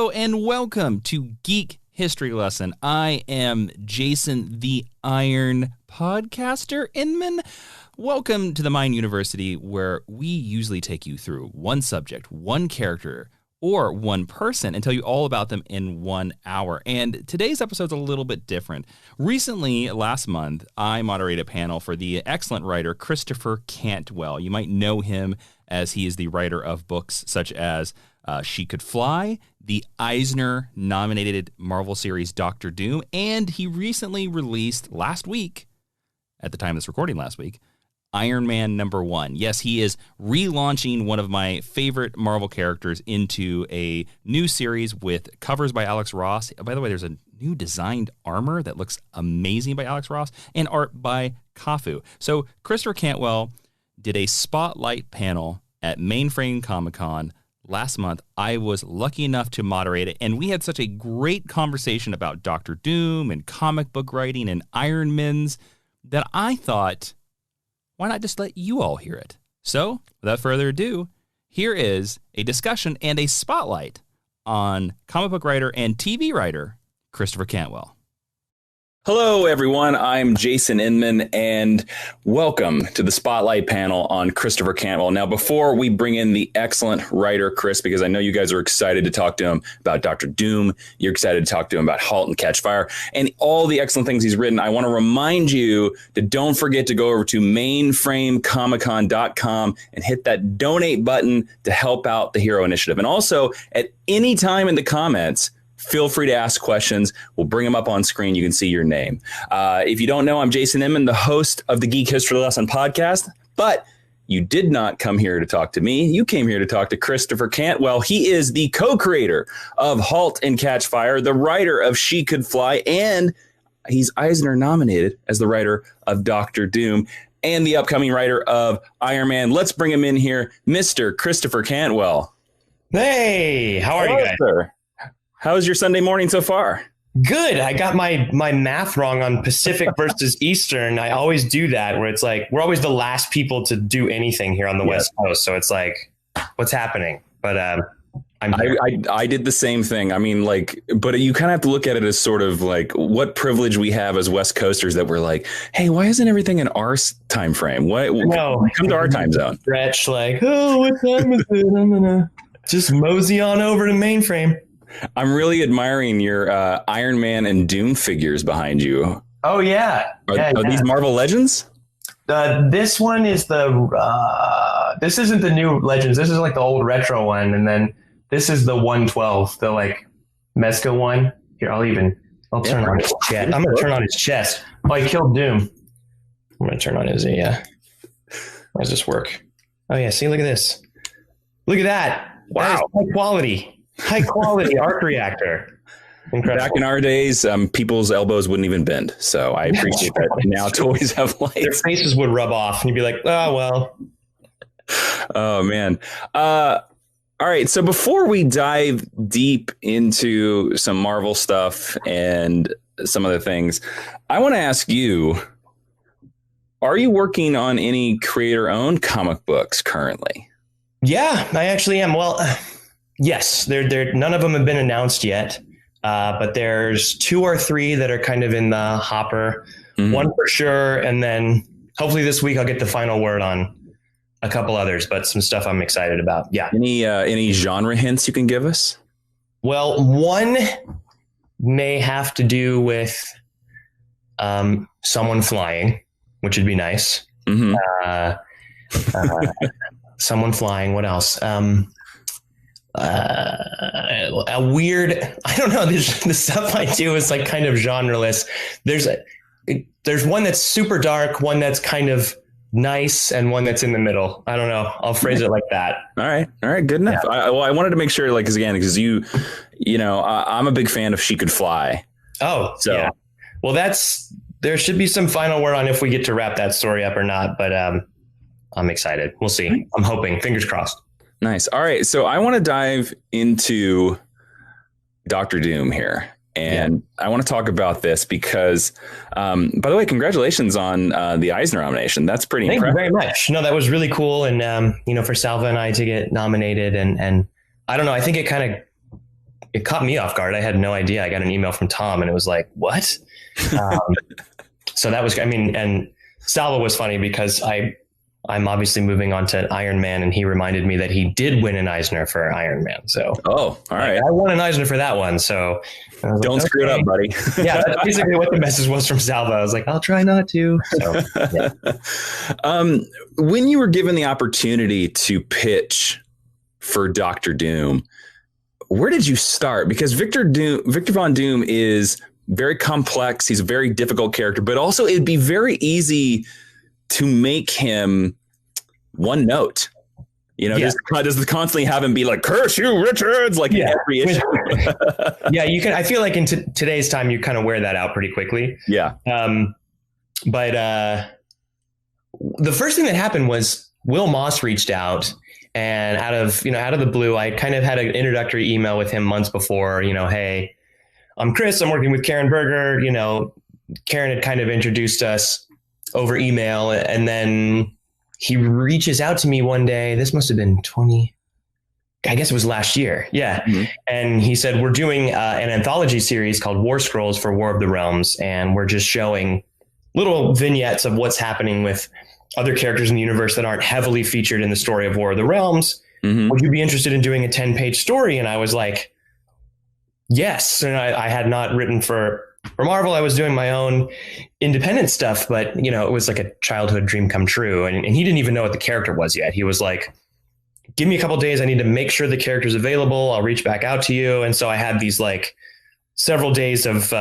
Hello and welcome to Geek History Lesson. I am Jason the Iron Podcaster Inman. Welcome to the Mind University, where we usually take you through one subject, one character, or one person and tell you all about them in 1 hour. And today's episode's a little bit different. Recently, last month, I moderated a panel for the excellent writer Christopher Cantwell. You might know him as he is the writer of books such as She Could Fly, the Eisner-nominated Marvel series Doctor Doom, and he recently released last week, at the time of this recording last week, Iron Man #1. Yes, he is relaunching one of my favorite Marvel characters into a new series with covers by Alex Ross. By the way, there's a new designed armor that looks amazing by Alex Ross and art by Kafu. So Christopher Cantwell did a spotlight panel at Mainframe Comic-Con last month. I was lucky enough to moderate it, and we had such a great conversation about Doctor Doom and comic book writing and Iron Mans that I thought, why not just let you all hear it? So, without further ado, here is a discussion and a spotlight on comic book writer and TV writer Christopher Cantwell. Hello, everyone. I'm Jason Inman, and welcome to the Spotlight panel on Christopher Cantwell. Now, before we bring in the excellent writer, Chris, because I know you guys are excited to talk to him about Doctor Doom, you're excited to talk to him about *Halt and Catch Fire*, and all the excellent things he's written, I want to remind you to don't forget to go over to mainframecomiccon.com and hit that donate button to help out the Hero Initiative. And also, at any time in the comments, feel free to ask questions. We'll bring them up on screen. You can see your name. If you don't know, I'm Jason Inman, the host of the Geek History Lesson podcast. But you did not come here to talk to me. You came here to talk to Christopher Cantwell. He is the co-creator of *Halt and Catch Fire*, the writer of *She Could Fly*, and he's Eisner nominated as the writer of Doctor Doom and the upcoming writer of Iron Man. Let's bring him in here, Mr. Christopher Cantwell. Hey, how are you guys? Sir. How's your Sunday morning so far? Good. I got my math wrong on Pacific versus Eastern. I always do that, where it's like we're always the last people to do anything here on the West Coast. So it's like, what's happening? But I did the same thing. I mean, like, but you kind of have to look at it as sort of like what privilege we have as West Coasters that we're like, hey, why isn't everything in our time frame? Come to our time zone. Stretch like, oh, what time is it? I'm gonna just mosey on over to Mainframe. I'm really admiring your Iron Man and Doom figures behind you. Oh, yeah. Are these Marvel Legends? This one is this isn't the new Legends. This is like the old retro one. And then this is the 112, the like Mezco one. Here, I'll turn on his chest. I'm going to turn on his chest. Oh, he killed Doom. I'm going to turn on his, How does this work? Oh, yeah. See, look at this. Look at that. Wow. That is high quality arc reactor. Incredible. Back in our days, people's elbows wouldn't even bend. So I appreciate that. Now toys have lights. Their faces would rub off and you'd be like, oh, well. Oh, man. All right. So before we dive deep into some Marvel stuff and some other things, I want to ask you, are you working on any creator-owned comic books currently? Yeah, I actually am. Well, yes, they're none of them have been announced yet, but there's 2 or 3 that are kind of in the hopper. Mm-hmm. One for sure, and then hopefully this week I'll get the final word on a couple others, but some stuff I'm excited about. Yeah. Any genre hints you can give us? Well, one may have to do with someone flying, which would be nice. Mm-hmm. Someone flying. What else? A weird, I don't know. The stuff I do is like kind of genreless. There's one that's super dark, one that's kind of nice, and one that's in the middle. I don't know. I'll phrase it like that. All right. Good enough. Yeah. I wanted to make sure, like, because you know, I'm a big fan of *She Could Fly*. Oh, so yeah. Well, there should be some final word on if we get to wrap that story up or not. But I'm excited. We'll see. I'm hoping. Fingers crossed. Nice. All right. So I want to dive into Doctor Doom here. And I want to talk about this because, by the way, congratulations on the Eisner nomination. That's pretty impressive. Thank you very much. No, that was really cool. And, for Salva and I to get nominated and I don't know, I think it kind of it caught me off guard. I had no idea. I got an email from Tom and it was like, what? So that was, I mean, and Salvo was funny because I'm obviously moving on to Iron Man, and he reminded me that he did win an Eisner for Iron Man. So, all right. I won an Eisner for that one. So don't screw it up, buddy. Yeah, that's basically what the message was from Salvo. I was like, I'll try not to. So, yeah. When you were given the opportunity to pitch for Dr. Doom, where did you start? Because Victor Von Doom is very complex. He's a very difficult character, but also it'd be very easy to make him one note, just constantly have him be like, curse you, Richards, like in every issue. Yeah, you can. I feel like in today's time, you kind of wear that out pretty quickly. Yeah. But the first thing that happened was Will Moss reached out, and out of the blue, I kind of had an introductory email with him months before, hey, I'm Chris, I'm working with Karen Berger. Karen had kind of introduced us over email, and then he reaches out to me one day. This must have been I guess it was last year. Yeah. Mm-hmm. And he said, we're doing an anthology series called War Scrolls for War of the Realms. And we're just showing little vignettes of what's happening with other characters in the universe that aren't heavily featured in the story of War of the Realms. Mm-hmm. Would you be interested in doing a 10-page story? And I was like, yes. And I had not written for Marvel. I was doing my own independent stuff, but it was like a childhood dream come true. And he didn't even know what the character was yet. He was like, give me a couple of days. I need to make sure the character's available. I'll reach back out to you. And so I had these like several days of,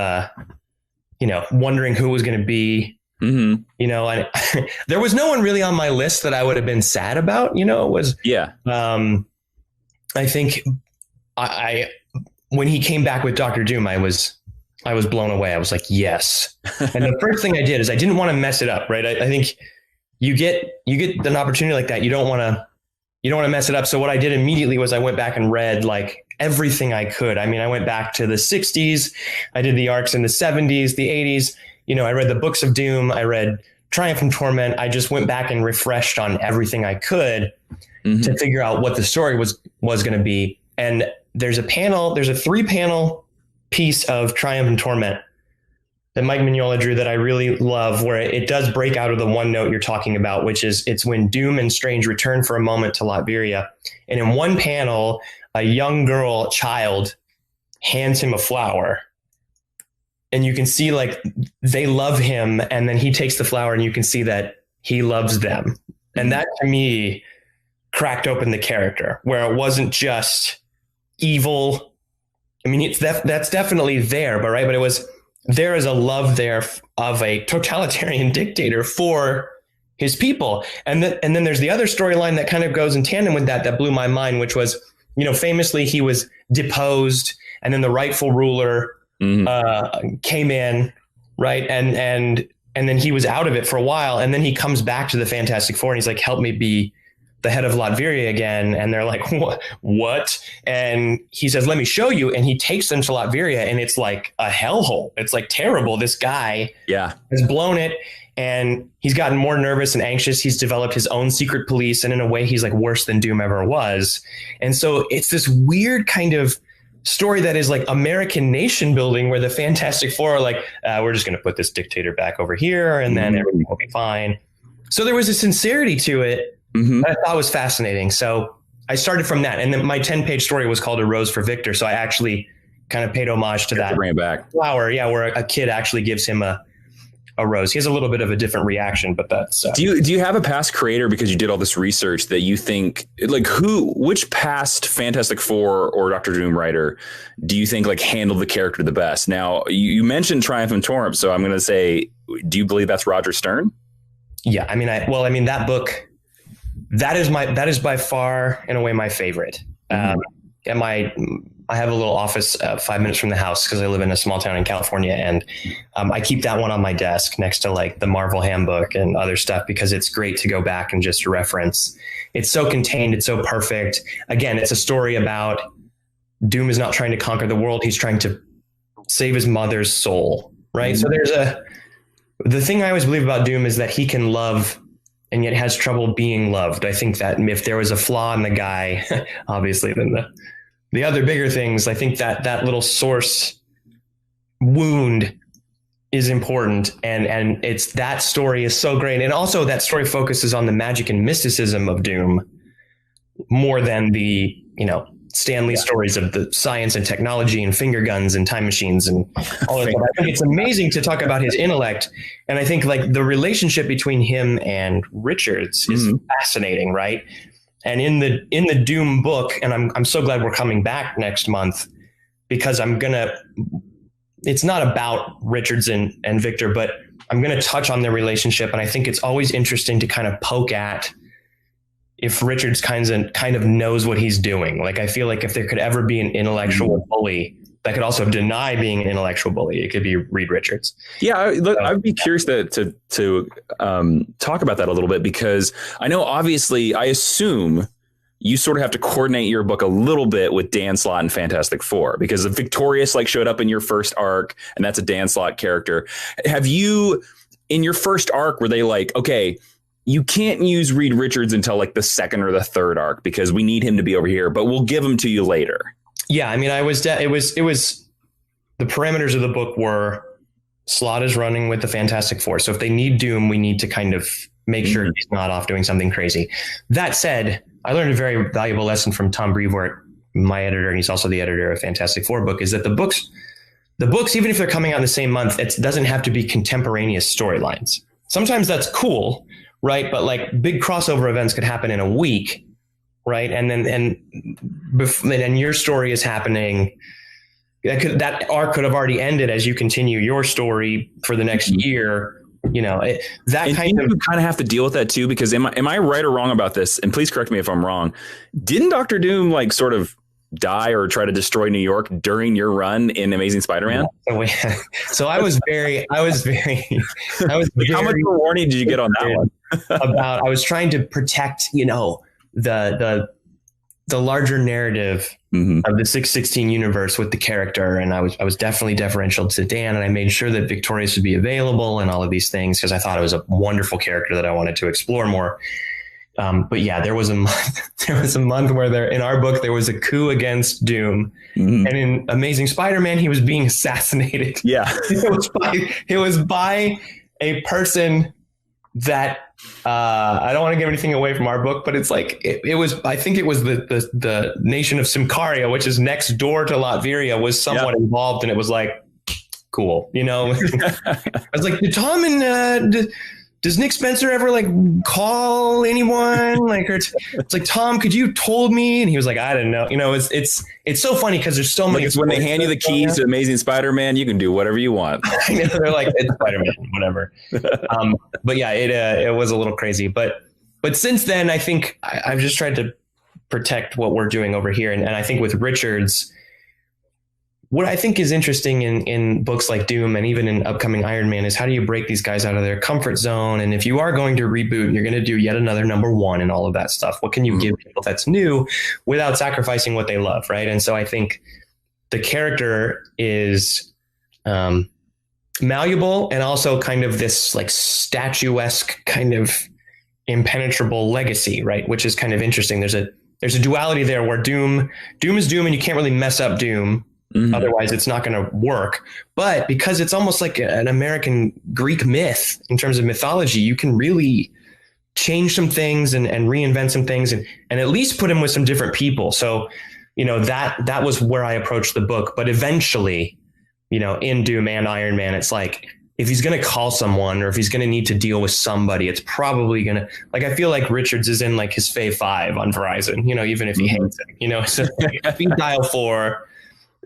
wondering who was going to be, and there was no one really on my list that I would have been sad about, it was, I think I when he came back with Dr. Doom, I was blown away. I was like, yes. And the first thing I did is I didn't want to mess it up. Right. I think you get an opportunity like that. You don't want to mess it up. So what I did immediately was I went back and read like everything I could. I mean, I went back to the 60s. I did the arcs in the 70s, the 80s. I read the books of Doom. I read Triumph and Torment. I just went back and refreshed on everything I could to figure out what the story was going to be. And there's a 3-panel piece of Triumph and Torment that Mike Mignola drew that I really love, where it does break out of the one note you're talking about, which is it's when Doom and Strange return for a moment to Latveria. And in one panel, a young child hands him a flower. And you can see like they love him. And then he takes the flower and you can see that he loves them. And that to me cracked open the character, where it wasn't just evil. I mean, that's definitely there, but it was, there is a love there of a totalitarian dictator for his people. And then there's the other storyline that kind of goes in tandem with that blew my mind, which was, famously he was deposed and then the rightful ruler came in, right? And then he was out of it for a while. And then he comes back to the Fantastic Four and he's like, help me be the head of Latveria again. And they're like, what? And he says, let me show you. And he takes them to Latveria, and it's like a hellhole. It's like terrible. This guy has blown it, and he's gotten more nervous and anxious. He's developed his own secret police. And in a way, he's like worse than Doom ever was. And so it's this weird kind of story that is like American nation building, where the Fantastic Four are like, we're just going to put this dictator back over here, and then everything will be fine. So there was a sincerity to it that I thought was fascinating. So I started from that. And then my 10-page story was called A Rose for Victor. So I actually kind of paid homage to that. Bring it back. Flower, where a kid actually gives him a rose. He has a little bit of a different reaction, but that's... Do you have a past creator, because you did all this research, that you think, like, which past Fantastic Four or Dr. Doom writer do you think like handled the character the best? Now, you mentioned Triumph and Torment, so I'm going to say, do you believe that's Roger Stern? Yeah, I mean, that book... That is by far, in a way, my favorite. And I have a little office 5 minutes from the house because I live in a small town in California, and I keep that one on my desk next to like the Marvel Handbook and other stuff, because it's great to go back and just reference. It's so contained. It's so perfect. Again, it's a story about Doom is not trying to conquer the world. He's trying to save his mother's soul. Right. So the thing I always believe about Doom is that he can love and yet has trouble being loved. I think that if there was a flaw in the guy, obviously, then the other bigger things, I think that little source wound is important, and it's that story is so great, and also that story focuses on the magic and mysticism of Doom more than the Stan Lee stories of the science and technology and finger guns and time machines and all of that. I think it's amazing to talk about his intellect, and I think like the relationship between him and Richards is fascinating, right? And in the Doom book, and I'm so glad we're coming back next month, because it's not about Richards and Victor, but I'm going to touch on their relationship. And I think it's always interesting to kind of poke at if Richards kind of knows what he's doing. Like, I feel like if there could ever be an intellectual bully that could also deny being an intellectual bully, it could be Reed Richards. Yeah, I'd be curious to talk about that a little bit, because I know, obviously, I assume you sort of have to coordinate your book a little bit with Dan Slott and Fantastic Four, because the Victorious showed up in your first arc, and that's a Dan Slott character. Have you, in your first arc, were they like, okay, you can't use Reed Richards until like the second or the third arc because we need him to be over here, but we'll give him to you later? Yeah, I mean, it was the parameters of the book were Slott is running with the Fantastic Four, so if they need Doom, we need to kind of make sure he's not off doing something crazy. That said, I learned a very valuable lesson from Tom Brevoort, my editor, and he's also the editor of Fantastic Four book, is that the books, even if they're coming out in the same month, it doesn't have to be contemporaneous storylines. Sometimes that's cool, right? But like big crossover events could happen in a week, right? And your story is happening. That arc could have already ended as you continue your story for the next year. You kind of have to deal with that too, because am I right or wrong about this? And please correct me if I'm wrong. Didn't Dr. Doom sort of die or try to destroy New York during your run in Amazing Spider-Man? So I was very how much warning did you get on that one? I was trying to protect, the larger narrative of the 616 universe with the character. And I was definitely deferential to Dan, and I made sure that Victorious would be available and all of these things, because I thought it was a wonderful character that I wanted to explore more. But yeah, there was a month where in our book, there was a coup against Doom, and in Amazing Spider-Man, he was being assassinated. Yeah. It was by a person that I don't want to give anything away from our book, but it's like I think it was the nation of Simcaria, which is next door to Latveria, was somewhat involved, and it was like cool, I was like, did Tom and does Nick Spencer ever call anyone? It's like, Tom, could you told me? And he was like, I don't know. It's so funny because there's so many. It's when they hand you the keys to Amazing Spider-Man, you can do whatever you want. I know, they're like, it's Spider-Man, whatever. But yeah, it was a little crazy. But since then, I think I've just tried to protect what we're doing over here. And I think with Richards, what I think is interesting in books like Doom and even in upcoming Iron Man is how do you break these guys out of their comfort zone? And if you are going to reboot, you're going to do yet another #1 and all of that stuff. What can you give people that's new without sacrificing what they love, right? And so I think the character is malleable and also kind of this statuesque kind of impenetrable legacy, right? Which is kind of interesting. There's a duality there where Doom is Doom and you can't really mess up Doom. Otherwise, it's not going to work. But because it's almost like an American Greek myth in terms of mythology, you can really change some things and reinvent some things and at least put him with some different people. So, that was where I approached the book. But eventually, in Doom and Iron Man, it's like if he's going to call someone or if he's going to need to deal with somebody, it's probably going to I feel like Richards is in his Fave 5 on Verizon, even if he hates it, so if he dial 4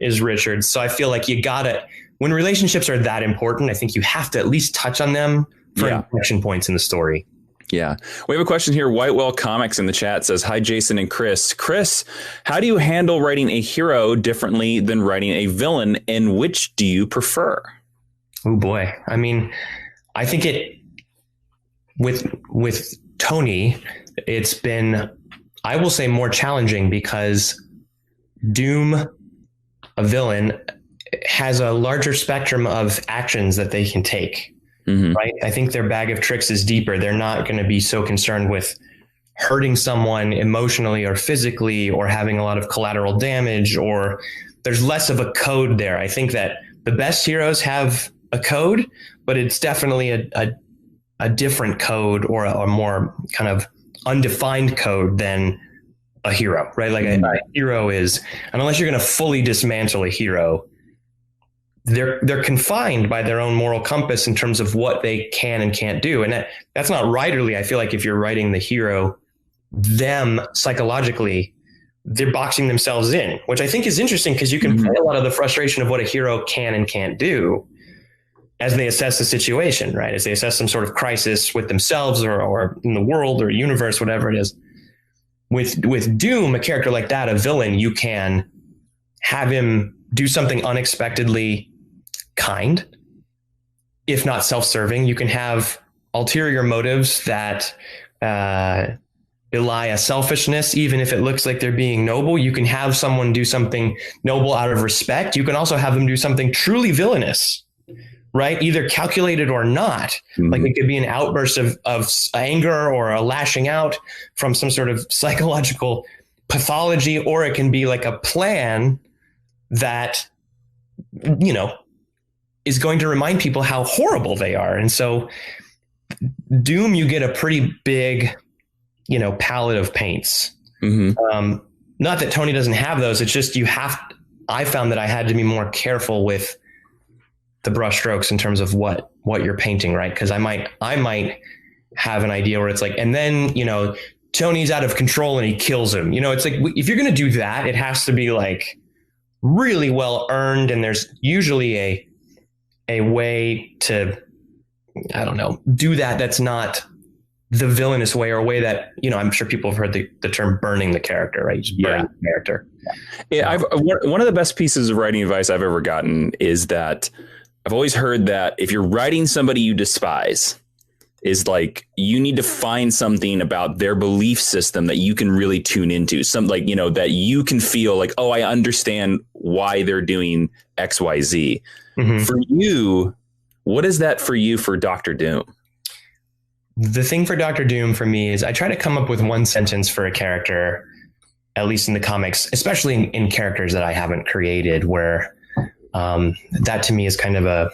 is Richards. So I feel like you gotta, when relationships are that important, I think you have to at least touch on them for inflection points in the story. Yeah. We have a question here. Whitewell Comics in the chat says, hi, Jason and Chris. Chris, how do you handle writing a hero differently than writing a villain, and which do you prefer? Oh boy. I mean, I think with Tony, it's been, I will say, more challenging because Doom, a villain, has a larger spectrum of actions that they can take, right? I think their bag of tricks is deeper. They're not going to be so concerned with hurting someone emotionally or physically or having a lot of collateral damage, or there's less of a code there. I think that the best heroes have a code, but it's definitely a different code or a more kind of undefined code than a hero, right? Like a hero is, and unless you're going to fully dismantle a hero, they're confined by their own moral compass in terms of what they can and can't do. And that's not writerly. I feel like if you're writing the hero, them psychologically, they're boxing themselves in, which I think is interesting because you can play a lot of the frustration of what a hero can and can't do as they assess the situation, right? As they assess some sort of crisis with themselves or in the world or universe, whatever it is. With Doom, a character like that, a villain, you can have him do something unexpectedly kind, if not self-serving. You can have ulterior motives that belie a selfishness, even if it looks like they're being noble. You can have someone do something noble out of respect. You can also have them do something truly villainous, right? Either calculated or not. Like it could be an outburst of anger or a lashing out from some sort of psychological pathology, or it can be like a plan that, you know, is going to remind people how horrible they are. And so Doom, you get a pretty big, you know, palette of paints. Not that Tony doesn't have those. It's just I found that I had to be more careful with the brush strokes in terms of what you're painting, right? Because I might have an idea where it's like, and then, you know, Tony's out of control and he kills him. You know, it's like, if you're going to do that, it has to be like really well earned. And there's usually a way to, I don't know, do that. That's not the villainous way, or a way that, you know, I'm sure people have heard the term burning the character, right? Just burning the character. Yeah. One of the best pieces of writing advice I've ever gotten is that I've always heard that if you're writing somebody you despise, is like, you need to find something about their belief system that you can really tune into, some, like, you know, that you can feel like, oh, I understand why they're doing X, Y, Z. For you, what is that for you for Dr. Doom? The thing for Dr. Doom for me is I try to come up with one sentence for a character, at least in the comics, especially in characters that I haven't created, where that to me is kind of a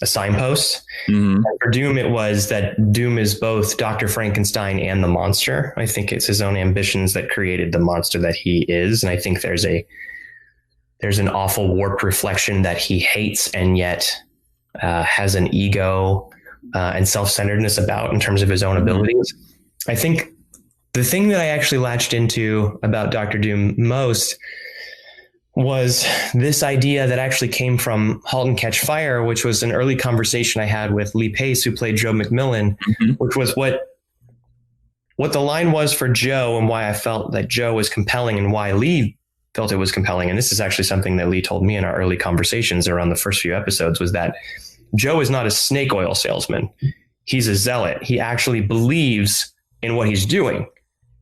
signpost. For Doom, it was that Doom is both Dr. Frankenstein and the monster. I think it's his own ambitions that created the monster that he is. And I think there's an awful warped reflection that he hates and yet has an ego and self-centeredness about in terms of his own abilities. I think the thing that I actually latched into about Dr. Doom most was this idea that actually came from Halt and Catch Fire, which was an early conversation I had with Lee Pace, who played Joe McMillan, which was what the line was for Joe and why I felt that Joe was compelling and why Lee felt it was compelling. And this is actually something that Lee told me in our early conversations around the first few episodes, was that Joe is not a snake oil salesman. He's a zealot. He actually believes in what he's doing.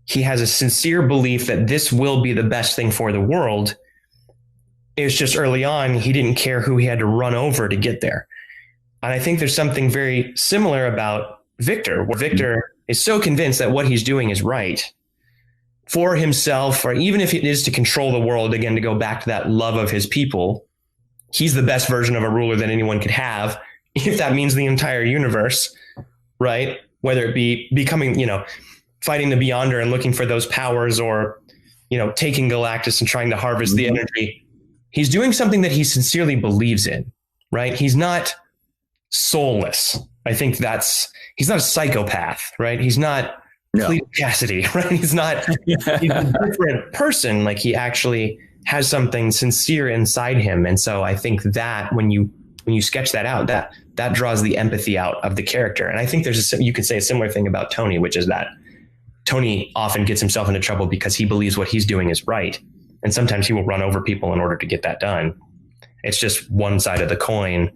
He has a sincere belief that this will be the best thing for the world. It's just early on, he didn't care who he had to run over to get there. And I think there's something very similar about Victor, where Victor is so convinced that what he's doing is right for himself, or even if it is to control the world, again, to go back to that love of his people. He's the best version of a ruler that anyone could have, if that means the entire universe, right? Whether it be becoming, you know, fighting the Beyonder and looking for those powers, or, you know, taking Galactus and trying to harvest the energy. He's doing something that he sincerely believes in, right? He's not soulless. I think he's not a psychopath, right? He's not Cleo Cassidy, right? He's he's a different person. Like, he actually has something sincere inside him. And so I think that when you sketch that out, that draws the empathy out of the character. And I think you could say a similar thing about Tony, which is that Tony often gets himself into trouble because he believes what he's doing is right. And sometimes he will run over people in order to get that done. It's just one side of the coin.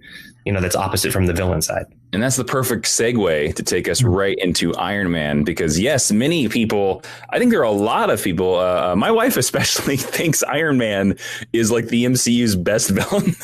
that's opposite from the villain side. And that's the perfect segue to take us right into Iron Man, because yes, many people, I think there are a lot of people, my wife especially, thinks Iron Man is like the MCU's best villain.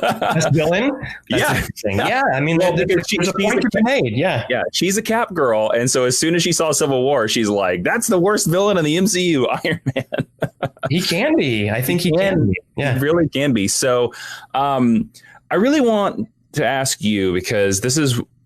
Best villain? That's interesting. Yeah. I mean, there's a point to be made. Yeah. Yeah. She's a Cap girl. And so as soon as she saw Civil War, she's like, that's the worst villain in the MCU, Iron Man. He can be. I think he can be. Yeah. He really can be. So I really want to ask you, because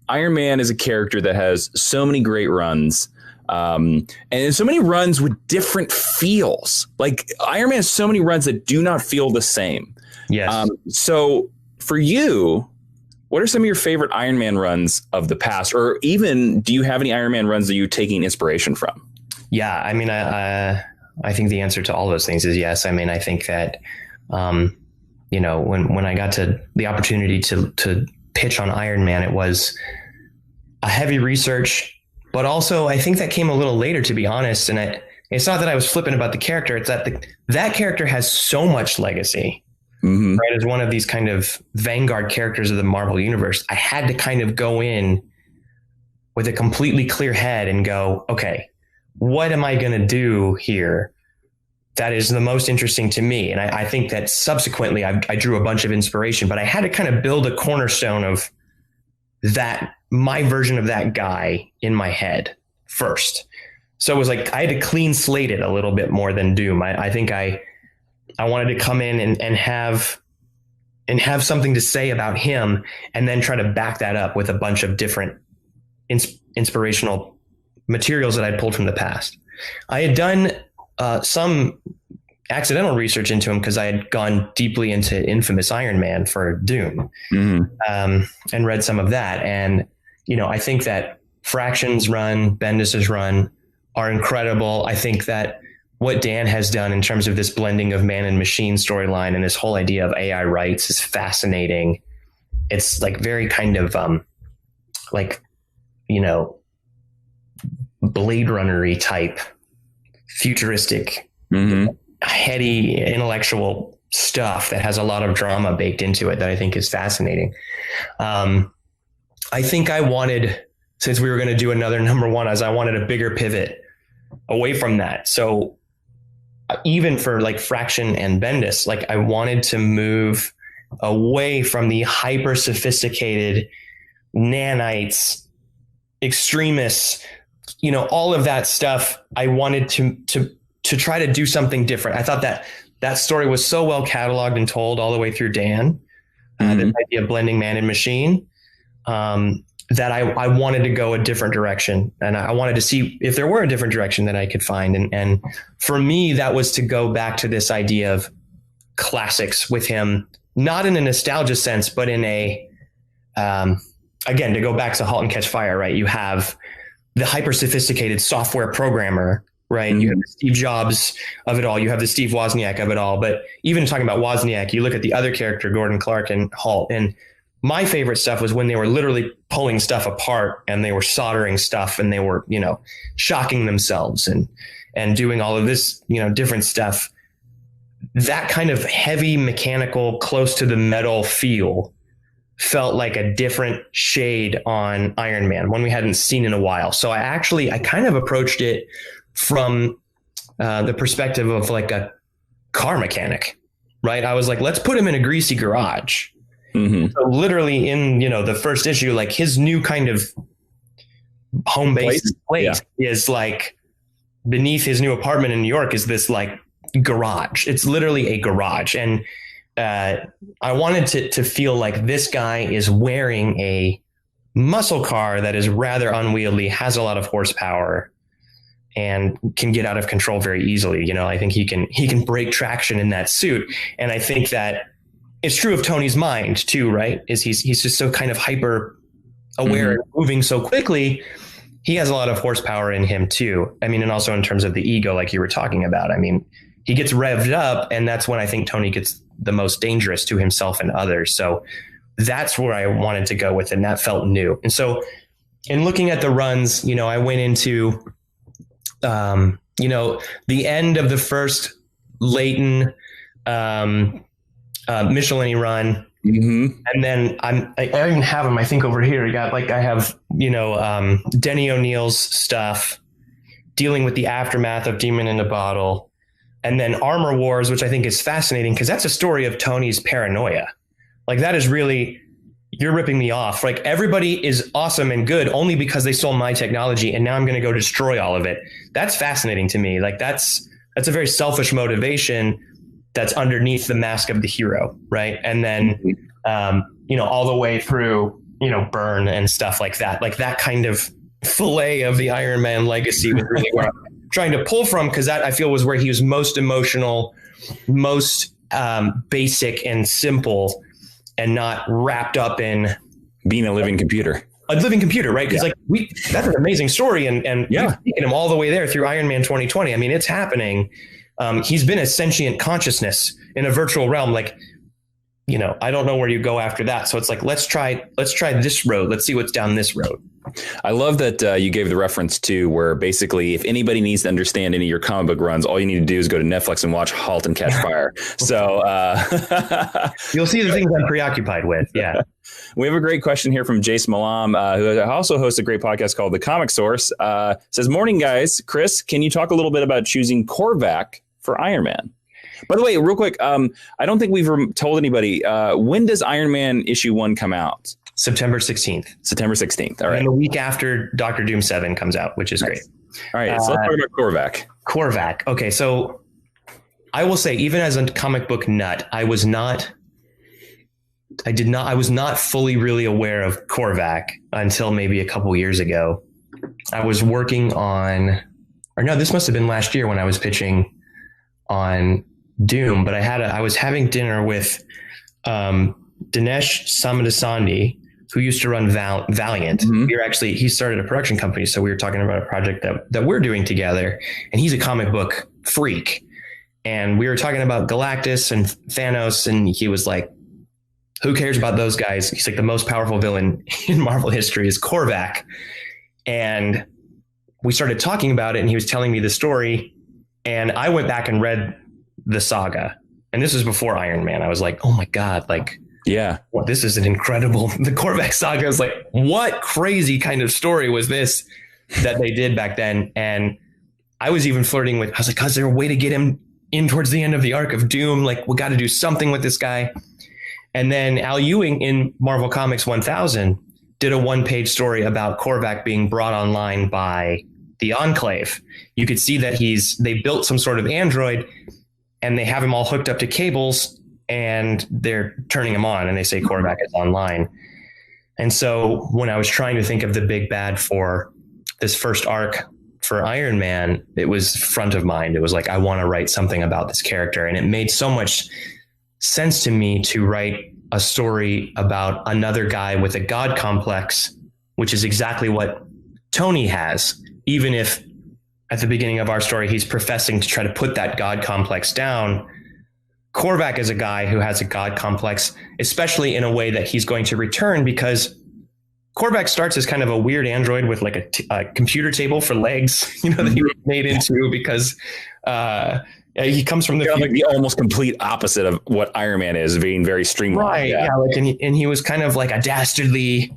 Iron Man is a character that has so many great runs, and so many runs with different feels. Like Iron Man has so many runs that do not feel the same. Yes. So for you, what are some of your favorite Iron Man runs of the past, or even do you have any Iron Man runs that you're taking inspiration from? Yeah. I mean, I think the answer to all those things is yes. I mean, I think that, when I got to the opportunity to pitch on Iron Man, it was a heavy research, but also I think that came a little later, to be honest. And it's not that I was flippant about the character. It's that that character has so much legacy, right? As one of these kind of vanguard characters of the Marvel universe, I had to kind of go in with a completely clear head and go, okay, what am I going to do here that is the most interesting to me? And I think that subsequently I drew a bunch of inspiration, but I had to kind of build a cornerstone of that, my version of that guy in my head first. So it was like, I had to clean slate it a little bit more than Doom. I think I wanted to come in and have something to say about him, and then try to back that up with a bunch of different inspirational materials that I'd pulled from the past. I had done some accidental research into him because I had gone deeply into Infamous Iron Man for Doom, and read some of that. And, I think that Fraction's run, Bendis's run are incredible. I think that what Dan has done in terms of this blending of man and machine storyline and this whole idea of AI rights is fascinating. It's like very kind of Blade Runner-y type, futuristic, heady intellectual stuff that has a lot of drama baked into it that I think is fascinating. I think I wanted, since we were going to do another number one, I wanted a bigger pivot away from that. So even for like Fraction and Bendis, like I wanted to move away from the hyper sophisticated nanites, extremists, all of that stuff. I wanted to try to do something different. I thought that story was so well cataloged and told all the way through Dan, the idea of blending man and machine, that I wanted to go a different direction. And I wanted to see if there were a different direction that I could find. And for me, that was to go back to this idea of classics with him, not in a nostalgia sense, but in a, again, to go back to Halt and Catch Fire, right? You have the hyper sophisticated software programmer, right? You have the Steve Jobs of it all. You have the Steve Wozniak of it all. But even talking about Wozniak, you look at the other character, Gordon Clark and Halt. And my favorite stuff was when they were literally pulling stuff apart and they were soldering stuff and they were, shocking themselves and doing all of this, different stuff. That kind of heavy mechanical, close to the metal feel felt like a different shade on Iron Man, one we hadn't seen in a while. So I kind of approached it from the perspective of like a car mechanic, right? I was like, let's put him in a greasy garage. So literally in, the first issue, like his new kind of home base place is like beneath his new apartment in New York is this like garage. It's literally a garage. And I wanted to feel like this guy is wearing a muscle car that is rather unwieldy, has a lot of horsepower, and can get out of control very easily. I think he can break traction in that suit. And I think that it's true of Tony's mind too, right? Is he's just so kind of hyper aware and moving so quickly. He has a lot of horsepower in him too. I mean, and also in terms of the ego, like you were talking about, I mean, he gets revved up, and that's when I think Tony gets the most dangerous to himself and others. So that's where I wanted to go with it, and that felt new. And so in looking at the runs, I went into, the end of the first Leighton, Michelin run. Mm-hmm. And then I even have them, I think, over here. I have, Denny O'Neill's stuff dealing with the aftermath of Demon in a Bottle. And then Armor Wars, which I think is fascinating because that's a story of Tony's paranoia. Like, that is really, you're ripping me off. Like, everybody is awesome and good only because they stole my technology, and now I'm going to go destroy all of it. That's fascinating to me. Like, that's a very selfish motivation that's underneath the mask of the hero, right? And then, all the way through, Burn and stuff like that. Like, that kind of fillet of the Iron Man legacy was really where I'm trying to pull from, because that, I feel, was where he was most emotional, most basic and simple, and not wrapped up in being a living computer. A living computer, right? Because that's an amazing story, and we've taken him all the way there through Iron Man 2020. I mean, it's happening. He's been a sentient consciousness in a virtual realm. Like, I don't know where you go after that. So it's like, let's try this road. Let's see what's down this road. I love that you gave the reference to where basically if anybody needs to understand any of your comic book runs, all you need to do is go to Netflix and watch Halt and Catch Fire. So you'll see the things I'm preoccupied with. Yeah. We have a great question here from Jace Malam, who also hosts a great podcast called The Comic Source. Says, morning, guys. Chris, can you talk a little bit about choosing Korvac for Iron Man? By the way, real quick, I don't think we've told anybody. When does Iron Man issue 1 come out? September 16th. September 16th. All right. And the week after Doctor Doom 7 comes out, which is great. All right. So let's talk about Korvac. Korvac. Okay. So I will say, even as a comic book nut, I was not fully really aware of Korvac until maybe a couple years ago. I was working on, this must have been last year when I was pitching on Doom, but I was having dinner with Dinesh Samadasandi, who used to run Valiant. Mm-hmm. He started a production company. So we were talking about a project that we're doing together, and he's a comic book freak. And we were talking about Galactus and Thanos, and he was like, who cares about those guys? He's like, the most powerful villain in Marvel history is Korvac. And we started talking about it, and he was telling me the story, and I went back and read the saga. And this was before Iron Man. I was like, oh my God, like, yeah, well, this is an incredible, the Korvac saga. I was like, what crazy kind of story was this that they did back then? And I was even flirting with, I was like, is there a way to get him in towards the end of the arc of Doom? Like, we got to do something with this guy. And then Al Ewing in Marvel Comics 1000 did a 1-page story about Korvac being brought online by the Enclave. You could see that they built some sort of android, and they have him all hooked up to cables, and they're turning him on, and they say Korvac is online. And so when I was trying to think of the big bad for this first arc for Iron Man, it was front of mind. It was like, I want to write something about this character. And it made so much sense to me to write a story about another guy with a God complex, which is exactly what Tony has, even if at the beginning of our story, he's professing to try to put that God complex down. Korvac is a guy who has a God complex, especially in a way that he's going to return, because Korvac starts as kind of a weird android with like a computer table for legs, that he was made into because he comes from like the almost complete opposite of what Iron Man is, being very streamlined. Right. Yeah. And he was kind of like a dastardly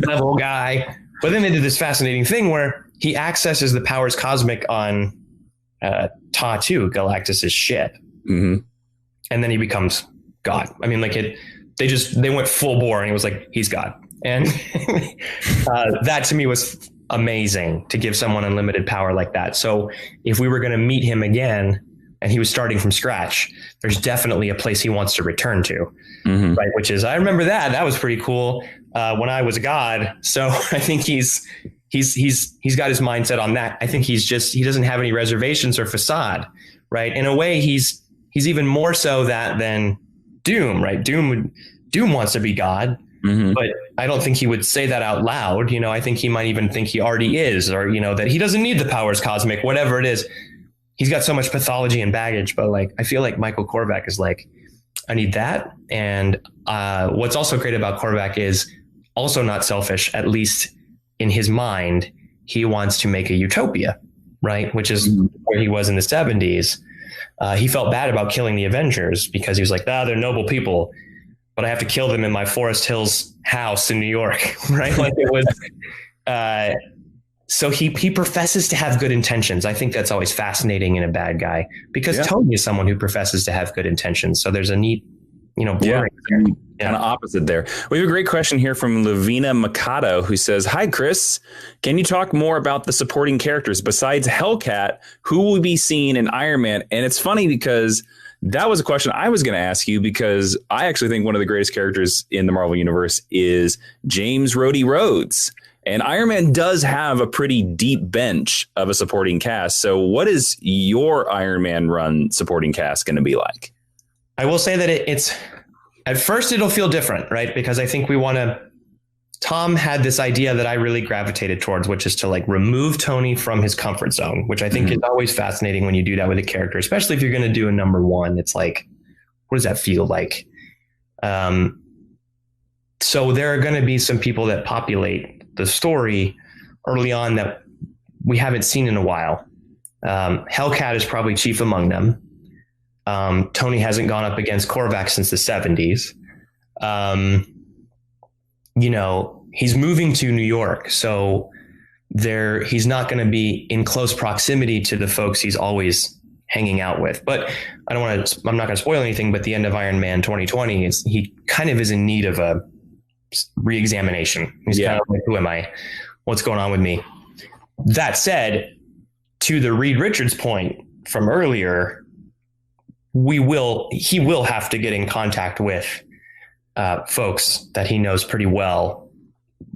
level guy. But then they did this fascinating thing where he accesses the powers cosmic on Ta-2, Galactus's ship. Mm-hmm. And then he becomes God. I mean, they went full bore, and he was like, he's God. And that to me was amazing, to give someone unlimited power like that. So if we were going to meet him again and he was starting from scratch, there's definitely a place he wants to return to. Mm-hmm. Right. Which is, I remember that was pretty cool when I was a God. So I think he's got his mindset on that. I think he doesn't have any reservations or facade. Right. In a way, he's even more so that than Doom. Right. Doom wants to be God. Mm-hmm. But I don't think he would say that out loud. I think he might even think he already is, or, that he doesn't need the powers cosmic, whatever it is. He's got so much pathology and baggage, but I feel like Michael Korvac is like, I need that. And what's also great about Korvac is also not selfish, at least in his mind. He wants to make a utopia, right? Which is where he was in the 70s. he felt bad about killing the Avengers because he was like, they're noble people, but I have to kill them in my Forest Hills house in New York. Right. Like it was, so he professes to have good intentions. I think that's always fascinating in a bad guy because Tony is someone who professes to have good intentions. So there's a neat, blurring there. Kind of opposite there. We have a great question here from Lavina Mikado, who says, "Hi, Chris. Can you talk more about the supporting characters besides Hellcat? Who will be seen in Iron Man?" And it's funny because that was a question I was going to ask you, because I actually think one of the greatest characters in the Marvel Universe is James Rhodes. And Iron Man does have a pretty deep bench of a supporting cast. So what is your Iron Man run supporting cast going to be like? I will say that it's at first it'll feel different, right? Because I think Tom had this idea that I really gravitated towards, which is to like remove Tony from his comfort zone, which I think is always fascinating when you do that with a character, especially if you're going to do a number one. It's like, what does that feel like? So there are going to be some people that populate the story early on that we haven't seen in a while. Hellcat is probably chief among them. Tony hasn't gone up against Korvac since the 70s. He's moving to New York, so he's not going to be in close proximity to the folks he's always hanging out with. But I'm not going to spoil anything, but the end of Iron Man 2020 he kind of is in need of a re-examination. He's kind of like, who am I? What's going on with me? That said, to the Reed Richards point from earlier, he will have to get in contact with folks that he knows pretty well,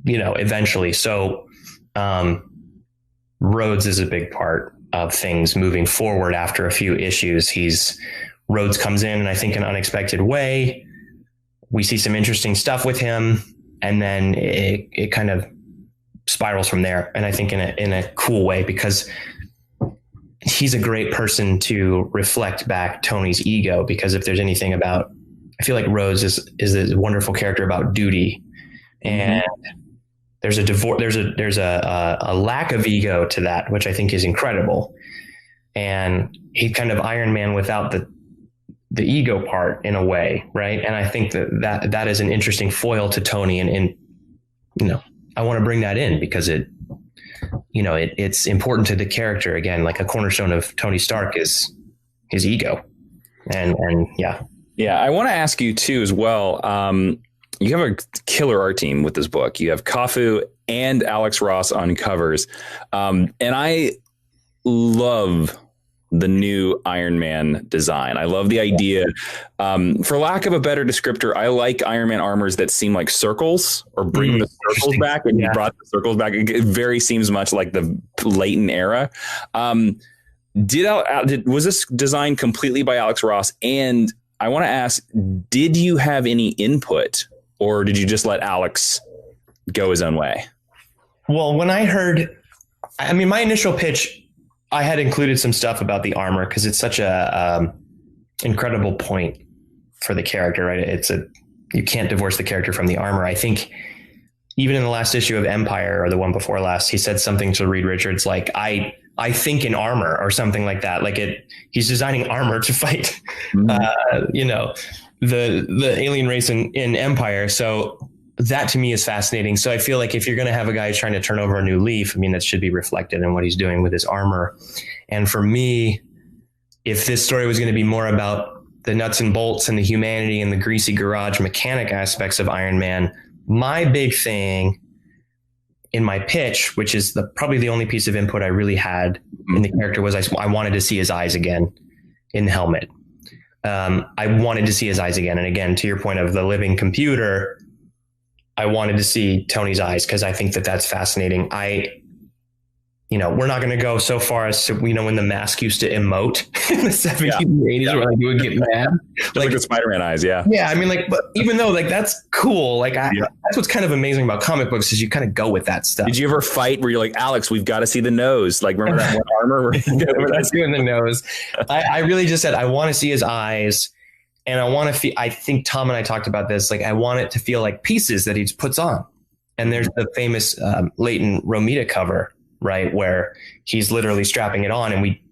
eventually. So Rhodes is a big part of things moving forward after a few issues. Rhodes comes in I think, an unexpected way. We see some interesting stuff with him, and then it kind of spirals from there. And I think in a cool way, because he's a great person to reflect back Tony's ego, because if there's anything about, I feel like Rhodes is a wonderful character about duty, and there's a lack of ego to that, which I think is incredible. And he's kind of Iron Man without the ego part in a way. Right. And I think that is an interesting foil to Tony, and I want to bring that in because it's important to the character. Again, like a cornerstone of Tony Stark is his ego. And yeah. I want to ask you too, as well. You have a killer art team with this book. You have Kafu and Alex Ross on covers. And I love the new Iron Man design. I love the idea. For lack of a better descriptor, I like Iron Man armors that seem like circles, or bring the circles back. And you brought the circles back. It very seems much like the Leighton era. Was this designed completely by Alex Ross? And I want to ask, did you have any input, or did you just let Alex go his own way? Well, when I heard, my initial pitch, I had included some stuff about the armor because it's such a incredible point for the character, right? You can't divorce the character from the armor. I think even in the last issue of Empire, or the one before last, he said something to Reed Richards like, I think in armor, or something like that. Like he's designing armor to fight, the alien race in Empire. So that to me is fascinating. So I feel like if you're going to have a guy who's trying to turn over a new leaf, that should be reflected in what he's doing with his armor. And for me, if this story was going to be more about the nuts and bolts and the humanity and the greasy garage mechanic aspects of Iron Man, my big thing in my pitch, which is probably the only piece of input I really had in the character, was I wanted to see his eyes again in the helmet. I wanted to see his eyes again. And again, to your point of the living computer, I wanted to see Tony's eyes because I think that's fascinating. We're not going to go so far as to, when the mask used to emote in the 70s and 80s, where you would get mad. Like the Spider-Man eyes. Yeah. Yeah. But even though that's cool, that's what's kind of amazing about comic books is you kind of go with that stuff. Did you ever fight where you're like, Alex, we've got to see the nose? Like, remember that one armor? We're not doing the nose. I really just said, I want to see his eyes. And I want to feel, I think Tom and I talked about this, like I want it to feel like pieces that he just puts on. And there's the famous Leighton Romita cover, right, where he's literally strapping it on, and we,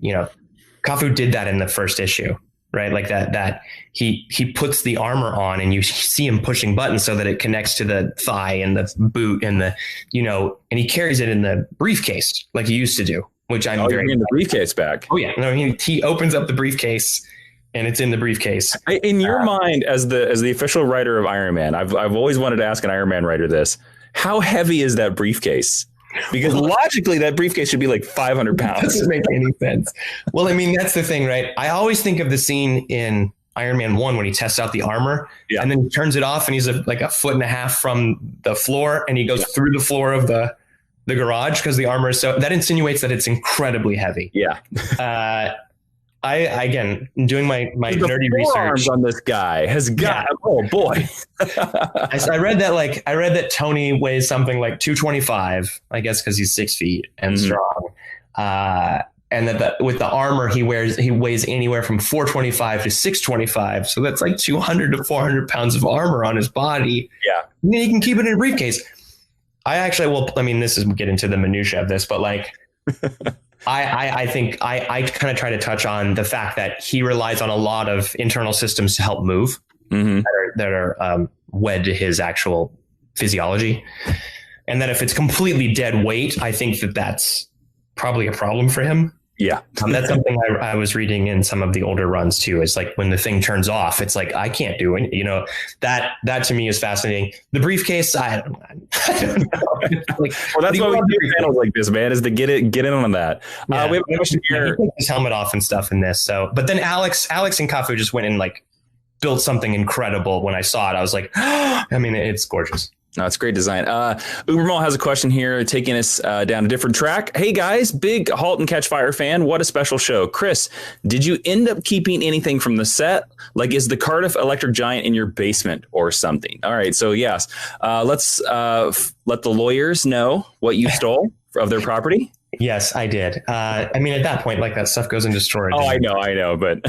Kafu did that in the first issue, right? Like that he puts the armor on and you see him pushing buttons so that it connects to the thigh and the boot and the, and he carries it in the briefcase like he used to do, which I'm very in the briefcase back. Oh yeah. No, he opens up the briefcase and it's in the briefcase. In your mind, as the official writer of Iron Man, I've always wanted to ask an Iron Man writer this. How heavy is that briefcase? Because logically, that briefcase should be like 500 pounds. Doesn't make any sense. Well, I mean, that's the thing, right? I always think of the scene in Iron Man 1 when he tests out the armor and then he turns it off and he's like a foot and a half from the floor and he goes through the floor of the garage because the armor is so that insinuates that it's incredibly heavy. Yeah. I again doing my nerdy research on this guy has got oh boy. I read that Tony weighs something like 225, I guess because he's 6 feet and strong. And that with the armor he weighs anywhere from 425 to 625. So that's like 200 to 400 pounds of armor on his body. Yeah. And then he can keep it in a briefcase. This is get into the minutia of this, but like I think I kind of try to touch on the fact that he relies on a lot of internal systems to help move that are wed to his actual physiology. And that if it's completely dead weight, I think that's probably a problem for him. Yeah. That's something I was reading in some of the older runs too. It's like when the thing turns off, it's like, I can't do it. That to me is fascinating. The briefcase, I don't know. Like, well, that's why we do panels like this, man, is to get in on that. Yeah. We have a question here. He takes his helmet off and stuff in this. So, but then Alex and Kafu just went and like built something incredible. When I saw it, I was like, it's gorgeous. No, it's great design. Ubermall has a question here, taking us down a different track. Hey guys, big Halt and Catch Fire fan. What a special show. Chris, did you end up keeping anything from the set? Like, is the Cardiff Electric Giant in your basement or something? All right. So yes, let's let the lawyers know what you stole of their property. Yes, I did. At that point, like that stuff goes into storage. Oh, I know, but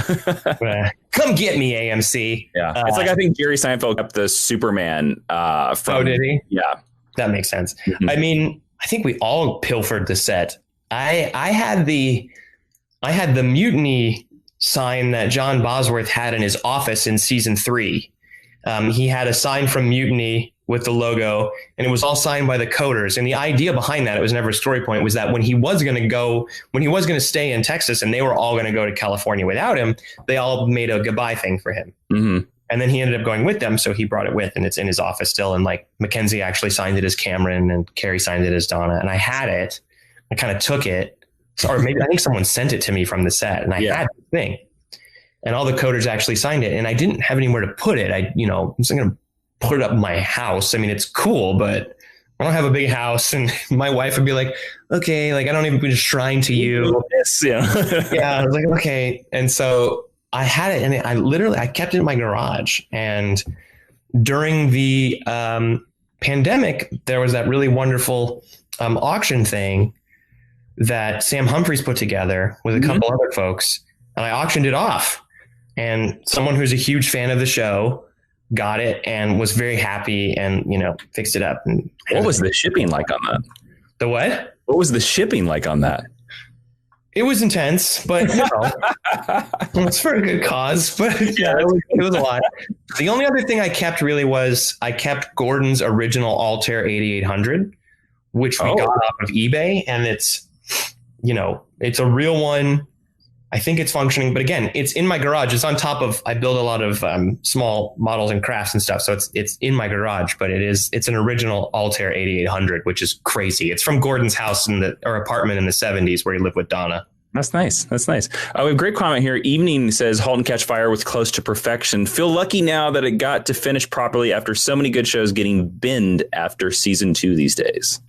come get me, AMC. Yeah, it's like I think Jerry Seinfeld kept the Superman. From, oh, did he? Yeah, that makes sense. Mm-hmm. I think we all pilfered the set. I had the mutiny sign that John Bosworth had in his office in season 3. He had a sign from Mutiny with the logo, and it was all signed by the coders. And the idea behind that, it was never a story point, was that when he was going to stay in Texas and they were all going to go to California without him, they all made a goodbye thing for him. Mm-hmm. And then he ended up going with them. So he brought it with, and it's in his office still. And like Mackenzie actually signed it as Cameron and Carrie signed it as Donna. And I had it. I kind of took it. Or maybe I think someone sent it to me from the set, and I had the thing. And all the coders actually signed it, and I didn't have anywhere to put it. I'm just going to put it up in my house. It's cool, but I don't have a big house. And my wife would be like, okay, like I don't even put a shrine to you. Yeah. I was like, okay. And so I had it, and I kept it in my garage. And during the pandemic, there was that really wonderful auction thing that Sam Humphries put together with a couple other folks. And I auctioned it off. And someone who's a huge fan of the show got it and was very happy and, fixed it up. And what was the shipping like on that? The what? What was the shipping like on that? It was intense, but it's for a good cause. But yeah, it was a lot. The only other thing I kept really was I kept Gordon's original Altair 8800, which we got off of eBay. And it's a real one. I think it's functioning, but again, it's in my garage. It's on top of, I build a lot of small models and crafts and stuff. So it's in my garage, but it's an original Altair 8800, which is crazy. It's from Gordon's house or apartment in the 70s where he lived with Donna. That's nice. We have a great comment here. Evening says, Halt and Catch Fire was close to perfection. Feel lucky now that it got to finish properly after so many good shows getting binned after season 2 these days.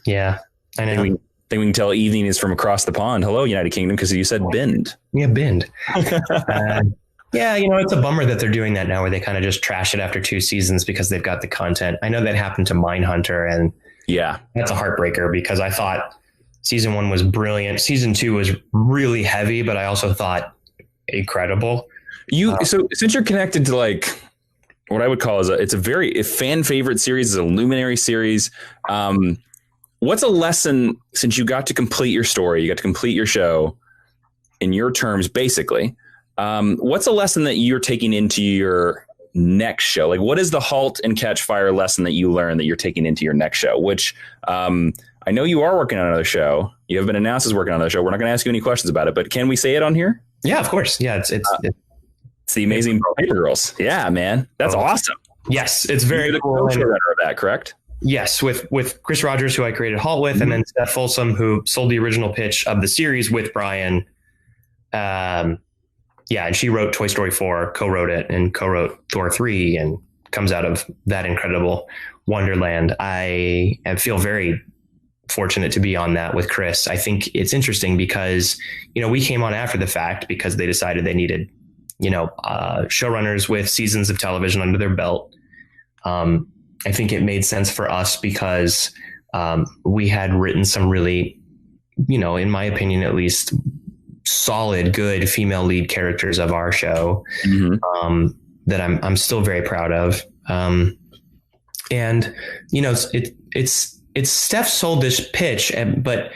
Yeah, I know. I think we can tell Evening is from across the pond. Hello, United Kingdom, because you said binned. Yeah, binned. It's a bummer that they're doing that now where they kind of just trash it after 2 seasons because they've got the content. I know that happened to Mindhunter, and that's a heartbreaker because I thought season 1 was brilliant. Season 2 was really heavy, but I also thought incredible. So since you're connected to like what I would call it's a very fan favorite series, it's a luminary series. What's a lesson, since you got to complete your story, you got to complete your show, in your terms, basically, what's a lesson that you're taking into your next show? Like, what is the Halt and Catch Fire lesson that you learned that you're taking into your next show? Which I know you are working on another show. You have been announced as working on another show. We're not going to ask you any questions about it, but can we say it on here? Yeah, of course. Yeah, it's the Amazing Paper Girls. Yeah, man, that's awesome. Yes, it's very cool. Of that, correct? Yes, with Chris Rogers, who I created Halt with, and then Steph Folsom, who sold the original pitch of the series with Brian. And she wrote Toy Story 4, co-wrote it, and co-wrote Thor 3, and comes out of that incredible Wonderland. I feel very fortunate to be on that with Chris. I think it's interesting because, we came on after the fact because they decided they needed, showrunners with seasons of television under their belt. I think it made sense for us because we had written some really, in my opinion, at least, solid, good female lead characters of our show that I'm still very proud of. And it's Steph sold this pitch, but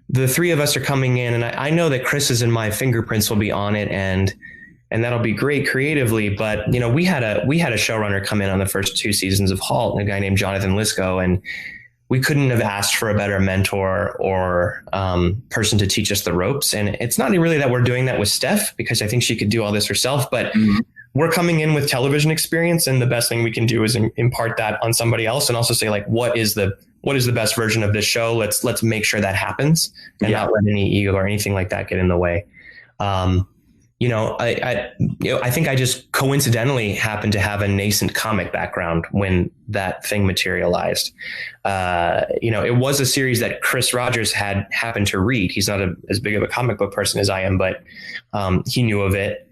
the three of us are coming in, and I know that Chris's and my fingerprints will be on it, and that'll be great creatively. But we had a showrunner come in on the first 2 seasons of Halt, a guy named Jonathan Lisco, and we couldn't have asked for a better mentor or person to teach us the ropes. And it's not really that we're doing that with Steph, because I think she could do all this herself, but we're coming in with television experience, and the best thing we can do is impart that on somebody else, and also say, like, what is the best version of this show? Let's make sure that happens, and not let any ego or anything like that get in the way. I think I just coincidentally happened to have a nascent comic background when that thing materialized. It was a series that Chris Rogers had happened to read. He's not as big of a comic book person as I am, but he knew of it.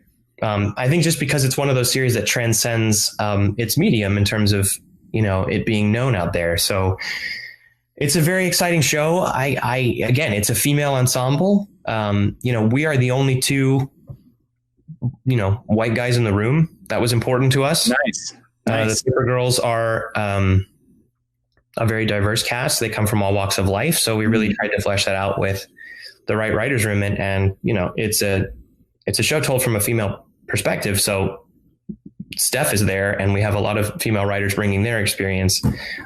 I think just because it's one of those series that transcends its medium in terms of, it being known out there. So it's a very exciting show. Again, it's a female ensemble. We are the only 2 white guys in the room. That was important to us. Nice. The Paper Girls are a very diverse cast. They come from all walks of life. So we really tried to flesh that out with the right writer's room. And it's a show told from a female perspective. So Steph is there, and we have a lot of female writers bringing their experience,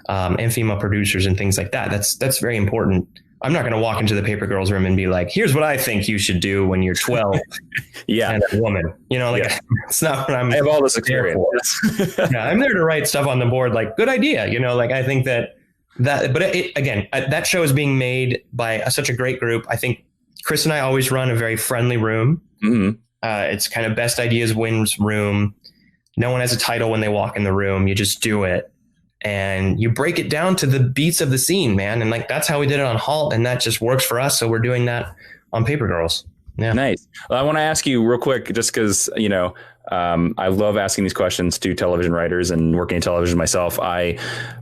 and female producers and things like that. That's very important. I'm not going to walk into the Paper Girls room and be like, here's what I think you should do when you're 12 and a woman, it's not what I have all this experience. I'm there to write stuff on the board. Like, good idea. I think that, but again, that show is being made by such a great group. I think Chris and I always run a very friendly room. It's kind of best ideas wins room. No one has a title when they walk in the room. You just do it. And you break it down to the beats of the scene, man. And that's how we did it on Halt, and that just works for us. So we're doing that on Paper Girls. Yeah. Nice. Well, I want to ask you real quick, just because, I love asking these questions to television writers and working in television myself.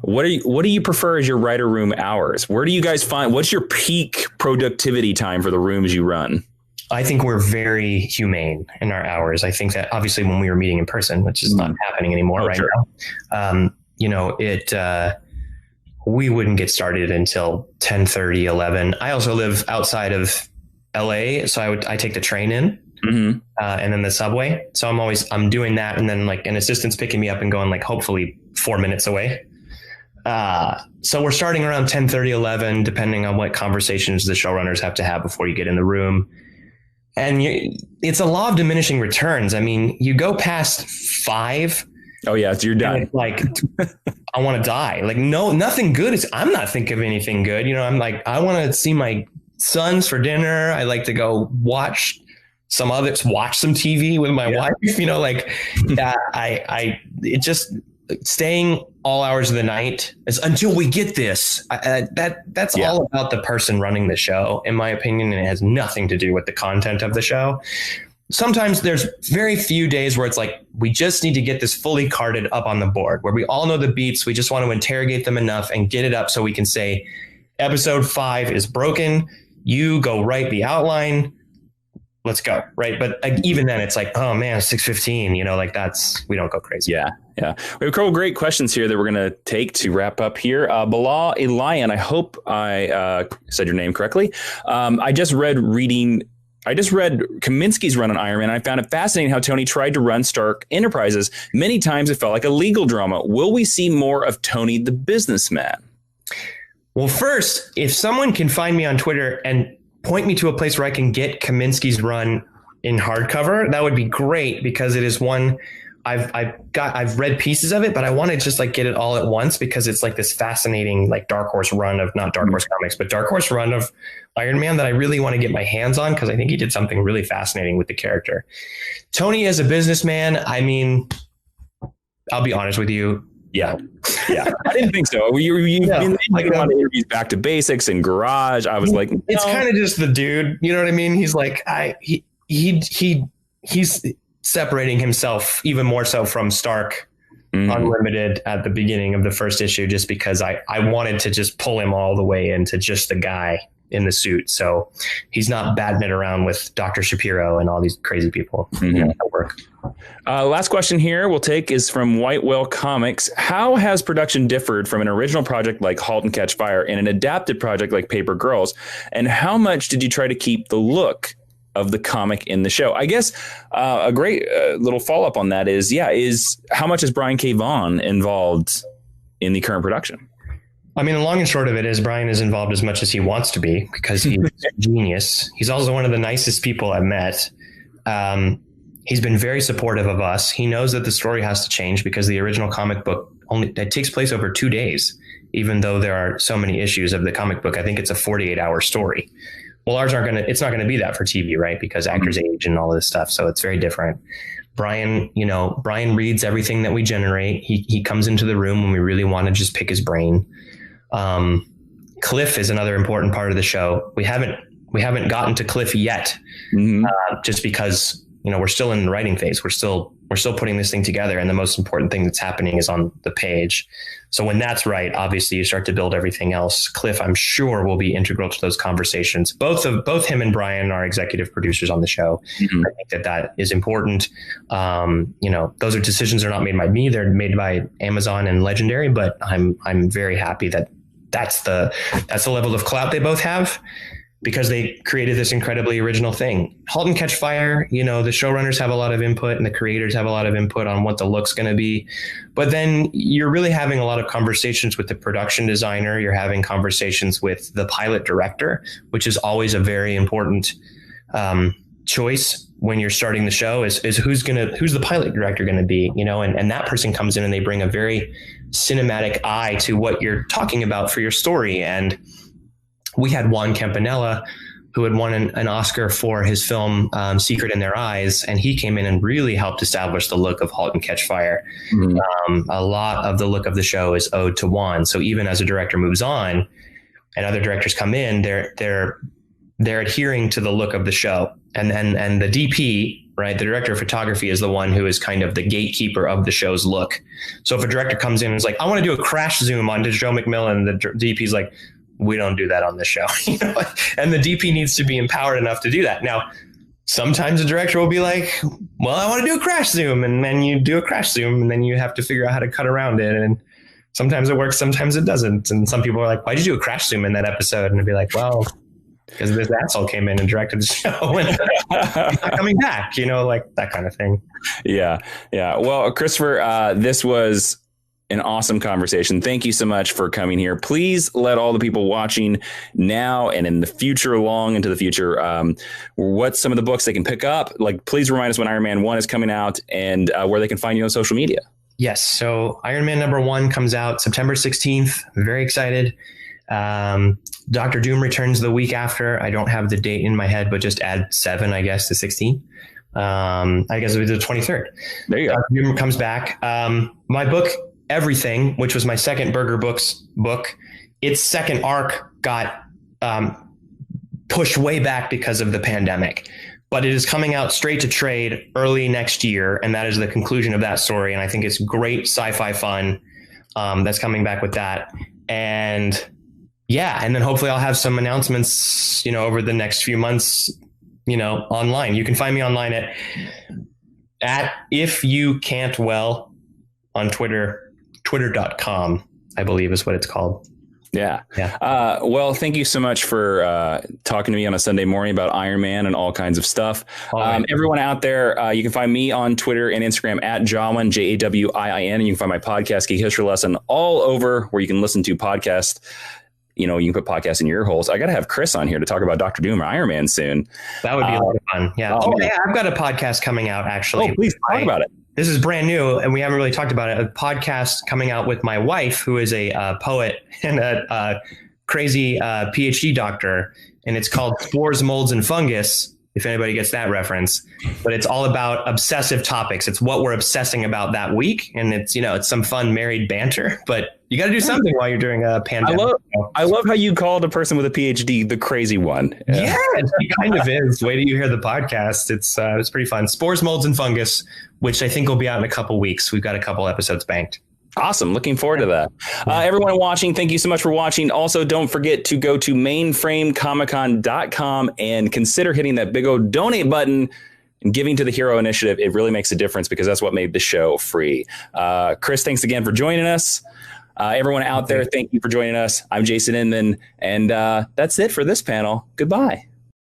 What do you prefer as your writer room hours? Where do you guys find, what's your peak productivity time for the rooms you run? I think we're very humane in our hours. I think that obviously when we were meeting in person, which is not happening anymore now, we wouldn't get started until 10:30, 11. I also live outside of LA, so I take the train in and then the subway. So I'm doing that, and then an assistant's picking me up and going hopefully 4 minutes away. So we're starting around 10:30, 11, depending on what conversations the showrunners have to have before you get in the room. And it's a law of diminishing returns. I mean, you go past 5. Oh yeah, so you're done. I want to die. No, nothing good I'm not thinking of anything good. I'm I want to see my sons for dinner. I like to go watch some TV with my wife. It just staying all hours of the night is until we get this. That's all about the person running the show, in my opinion, and it has nothing to do with the content of the show. Sometimes there's very few days where it's we just need to get this fully carded up on the board, where we all know the beats. We just want to interrogate them enough and get it up so we can say, episode 5 is broken. You go write the outline. Let's go. Right. But even then it's oh man, 6:15, we don't go crazy. Yeah. Yeah. We have a couple great questions here that we're going to take to wrap up here. Bilal Elian, I hope I said your name correctly. I just read reading I just read Kaminsky's run on Iron Man. And I found it fascinating how Tony tried to run Stark Enterprises. Many times it felt like a legal drama. Will we see more of Tony the businessman? Well, first, if someone can find me on Twitter and point me to a place where I can get Kaminsky's run in hardcover, that would be great, because it is one I've read pieces of it, but I want to just like get it all at once, because it's like this fascinating like Dark Horse run of, not Dark Horse Comics, but Dark Horse run of Iron Man that I really want to get my hands on, because I think he did something really fascinating with the character. Tony as a businessman, I mean, I'll be honest with you. Yeah. I didn't think so. You've been like a lot of interviews, Back to Basics and Garage. I was like, no. It's kind of just the dude. You know what I mean? He's like, he's separating himself even more so from Stark Unlimited at the beginning of the first issue, just because I wanted to just pull him all the way into just the guy in the suit. So he's not batting it around with Dr. Shapiro and all these crazy people. That work. Last question here we'll take is from White Whale Comics. How has production differed from an original project like Halt and Catch Fire and an adapted project like Paper Girls? And how much did you try to keep the look of the comic in the show? I guess a great little follow up on that is how much is Brian K. Vaughan involved in the current production? I mean, the long and short of it is Brian is involved as much as he wants to be, because he's a genius. He's also one of the nicest people I've met. He's been very supportive of us. He knows that the story has to change, because the original comic book it takes place over 2 days, even though there are so many issues of the comic book. I think it's a 48-hour story. Well, it's not going to be that for TV, right? Because actors age and all of this stuff. So it's very different. Brian reads everything that we generate. He comes into the room when we really want to just pick his brain. Cliff is another important part of the show. We haven't gotten to Cliff yet, just because, we're still in the writing phase. We're still putting this thing together. And the most important thing that's happening is on the page. So when that's right, obviously you start to build everything else. Cliff, I'm sure, will be integral to those conversations. Both him and Brian are executive producers on the show. I think that is important. Those decisions are not made by me. They're made by Amazon and Legendary, but I'm very happy that that's the level of clout they both have, because they created this incredibly original thing. Halt and Catch Fire, the showrunners have a lot of input and the creators have a lot of input on what the look's going to be. But then you're really having a lot of conversations with the production designer. You're having conversations with the pilot director, which is always a very important choice when you're starting the show, is who's the pilot director going to be, and that person comes in and they bring a very cinematic eye to what you're talking about for your story. And we had Juan Campanella, who had won an Oscar for his film Secret in Their Eyes, and he came in and really helped establish the look of Halt and Catch Fire. A lot of the look of the show is owed to Juan. So even as a director moves on and other directors come in, they're adhering to the look of the show. And the DP, right, the director of photography, is the one who is kind of the gatekeeper of the show's look. So if a director comes in and is like, I want to do a crash zoom onto Joe McMillan, the DP's like, we don't do that on this show. And the DP needs to be empowered enough to do that. Now, sometimes a director will be like, well, I want to do a crash zoom. And then you do a crash zoom and then you have to figure out how to cut around it. And sometimes it works, sometimes it doesn't. And some people are like, why'd you do a crash zoom in that episode? And I'd be like, well, because this asshole came in and directed the show and he's not coming back, like that kind of thing. Yeah. Well, Christopher, this was an awesome conversation. Thank you so much for coming here. Please let all the people watching now and in the future, long into the future, what's some of the books they can pick up? Like, please remind us when Iron Man 1 is coming out and where they can find you on social media. Yes. So Iron Man #1 comes out September 16th. I'm very excited. Dr. Doom returns the week after. I don't have the date in my head, but just add 7, I guess, to 16. I guess it'll be the 23rd. There you go. Dr. Doom comes back. My book, Everything, which was my second Burger Books book, its second arc got pushed way back because of the pandemic, but it is coming out straight to trade early next year. And that is the conclusion of that story. And I think it's great sci-fi fun that's coming back with that. And and then hopefully I'll have some announcements, over the next few months, online. You can find me online at If You Cantwell on Twitter. Twitter.com, I believe is what it's called. Yeah. Well, thank you so much for talking to me on a Sunday morning about Iron Man and all kinds of stuff. Everyone out there, you can find me on Twitter and Instagram at Jawiin, Jawiin, and you can find my podcast, Geek History Lesson, all over where you can listen to podcasts. You can put podcasts in your ear holes. I got to have Chris on here to talk about Dr. Doom or Iron Man soon. That would be a lot of fun. Yeah. Yeah, I've got a podcast coming out, actually. Oh, please talk about it. This is brand new, and we haven't really talked about it. A podcast coming out with my wife, who is a poet and a crazy PhD doctor, and it's called Spores, Molds, and Fungus, if anybody gets that reference. But it's all about obsessive topics. It's what we're obsessing about that week, and it's some fun married banter. But you got to do something while you're doing a pandemic. I love how you called a person with a PhD the crazy one. Yeah, it kind of is. Wait till you hear the podcast. It's pretty fun. Spores, Molds, and Fungus, which I think will be out in a couple weeks. We've got a couple episodes banked. Awesome. Looking forward to that. Everyone watching, thank you so much for watching. Also, don't forget to go to mainframecomiccon.com and consider hitting that big old donate button and giving to the Hero Initiative. It really makes a difference because that's what made the show free. Chris, thanks again for joining us. Everyone out there, thank you for joining us. I'm Jason Inman, and that's it for this panel. Goodbye.